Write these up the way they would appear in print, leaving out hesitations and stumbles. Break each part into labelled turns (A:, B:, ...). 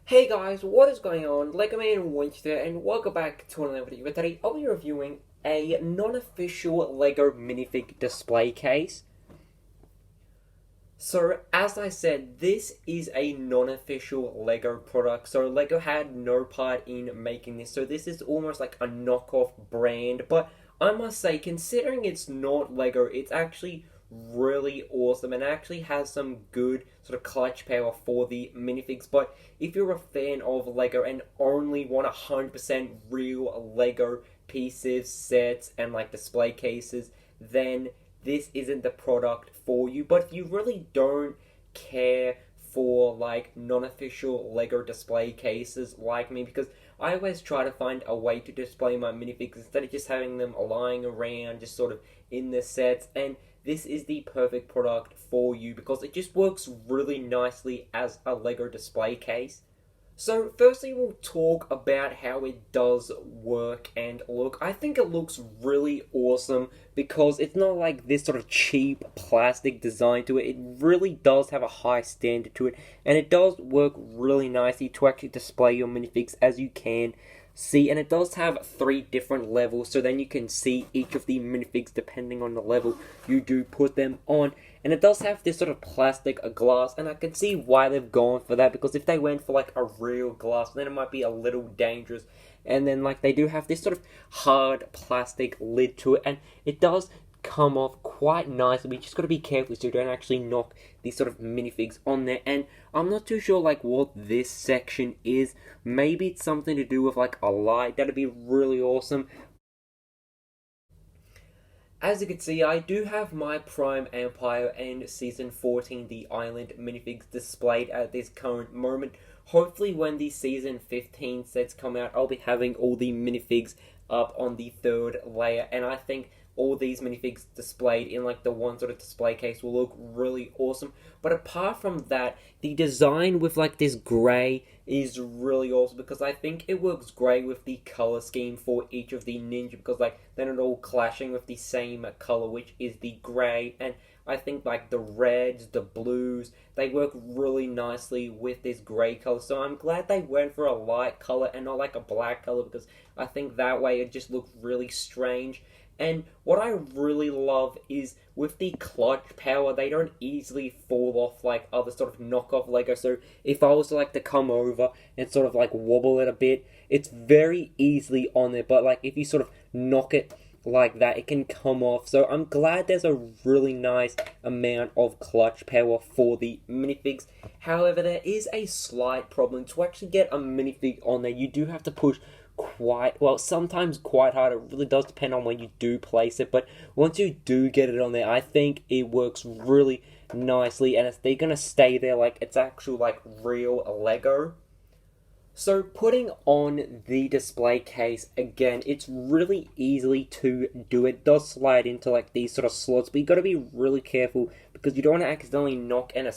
A: Hey guys, what is going on? Lego Man Winchester, and welcome back to another video. Today I'll be reviewing a non-official Lego minifig display case. So, as I said, this is a non-official Lego product. So Lego had no part in making this. So this is almost like a knockoff brand. But I must say, considering it's not Lego, it's actually really awesome and actually has some good sort of clutch power for the minifigs. But if you're a fan of Lego and only want 100% real Lego pieces, sets, and like display cases, then this isn't the product for you. But if you really don't care for like non-official Lego display cases like me, because I always try to find a way to display my minifigs instead of just having them lying around just sort of in the sets, and this is the perfect product for you because it just works really nicely as a Lego display case. So, firstly, we'll talk about how it does work and look. I think it looks really awesome because it's not like this sort of cheap plastic design to it. It really does have a high standard to it, and it does work really nicely to actually display your minifigs as you can see. And it does have 3 different levels, so then you can see each of the minifigs depending on the level you do put them on. And it does have this sort of plastic glass, and I can see why they've gone for that, because if they went for like a real glass, then it might be a little dangerous. And then like they do have this sort of hard plastic lid to it, and it does come off quite nicely. We just got to be careful so you don't actually knock these sort of minifigs on there. And I'm not too sure like what this section is. Maybe it's something to do with like a light. That'd be really awesome. As you can see, I do have my Prime Empire and Season 14 The Island minifigs displayed at this current moment. Hopefully when the Season 15 sets come out, I'll be having all the minifigs up on the 3rd layer, and I think all these minifigs displayed in like the one sort of display case will look really awesome. But apart from that, the design with like this grey is really awesome because I think it works great with the color scheme for each of the ninja, because like they're not all clashing with the same color, which is the grey. And I think like the reds, the blues, they work really nicely with this grey color. So I'm glad they went for a light color and not like a black color, because I think that way it just looked really strange. And what I really love is with the clutch power, they don't easily fall off like other sort of knockoff Lego. So if I was to like to come over and sort of like wobble it a bit, it's very easily on there. But like if you sort of knock it like that, it can come off. So I'm glad there's a really nice amount of clutch power for the minifigs. However, there is a slight problem. To actually get a minifig on there, you do have to push quite well, sometimes quite hard. It really does depend on when you do place it, but once you do get it on there, I think it works really nicely, and they're gonna stay there like it's actual like real Lego. So putting on the display case, again, it's really easy to do. It does slide into like these sort of slots, but you got to be really careful because you don't want to accidentally knock an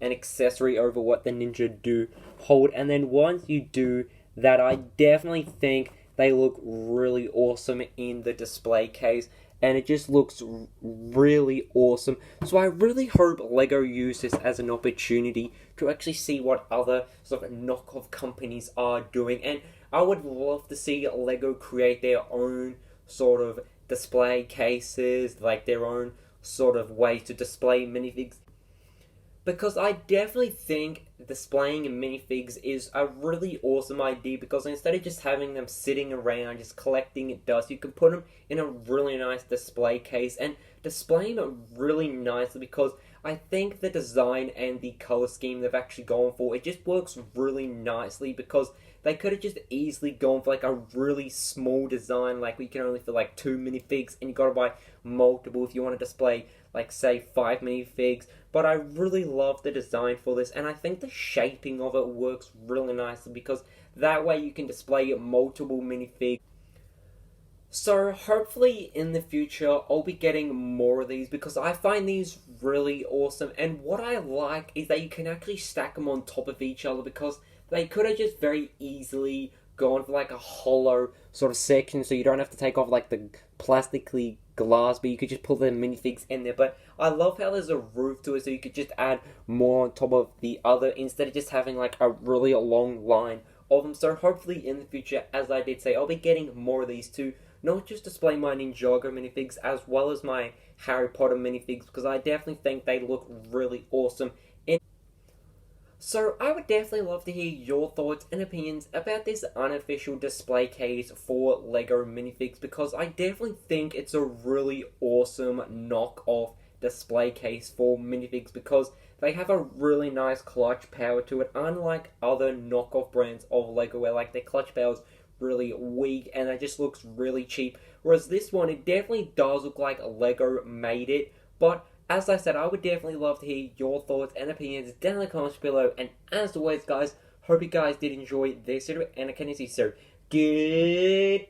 A: accessory over what the ninja do hold. And then once you do that, I definitely think they look really awesome in the display case, and it just looks really awesome. So I really hope Lego use this as an opportunity to actually see what other sort of knockoff companies are doing, and I would love to see Lego create their own sort of display cases, like their own sort of way to display minifigs, because I definitely think displaying minifigs is a really awesome idea, because instead of just having them sitting around just collecting dust, you can put them in a really nice display case and display them really nicely, because I think the design and the color scheme they've actually gone for, it just works really nicely, because they could have just easily gone for like a really small design, like we can only fit like 2 minifigs, and you gotta buy multiple if you want to display like say 5 minifigs. But I really love the design for this, and I think the shaping of it works really nicely, because that way you can display multiple minifigs. So hopefully in the future I'll be getting more of these, because I find these really awesome, and what I like is that you can actually stack them on top of each other, because they could have just very easily gone for like a hollow sort of section, so you don't have to take off like the plastically glass, but you could just put the minifigs in there. But I love how there's a roof to it, so you could just add more on top of the other instead of just having like a really long line of them. So hopefully in the future, as I did say, I'll be getting more of these to not just display my Ninjago minifigs as well as my Harry Potter minifigs, because I definitely think they look really awesome. So I would definitely love to hear your thoughts and opinions about this unofficial display case for LEGO minifigs, because I definitely think it's a really awesome knockoff display case for minifigs, because they have a really nice clutch power to it, unlike other knockoff brands of LEGO where like their clutch power is really weak and it just looks really cheap. Whereas this one, it definitely does look like LEGO made it, but as I said, I would definitely love to hear your thoughts and opinions down in the comments below. And as always, guys, hope you guys did enjoy this video, and I can see so. Goodbye!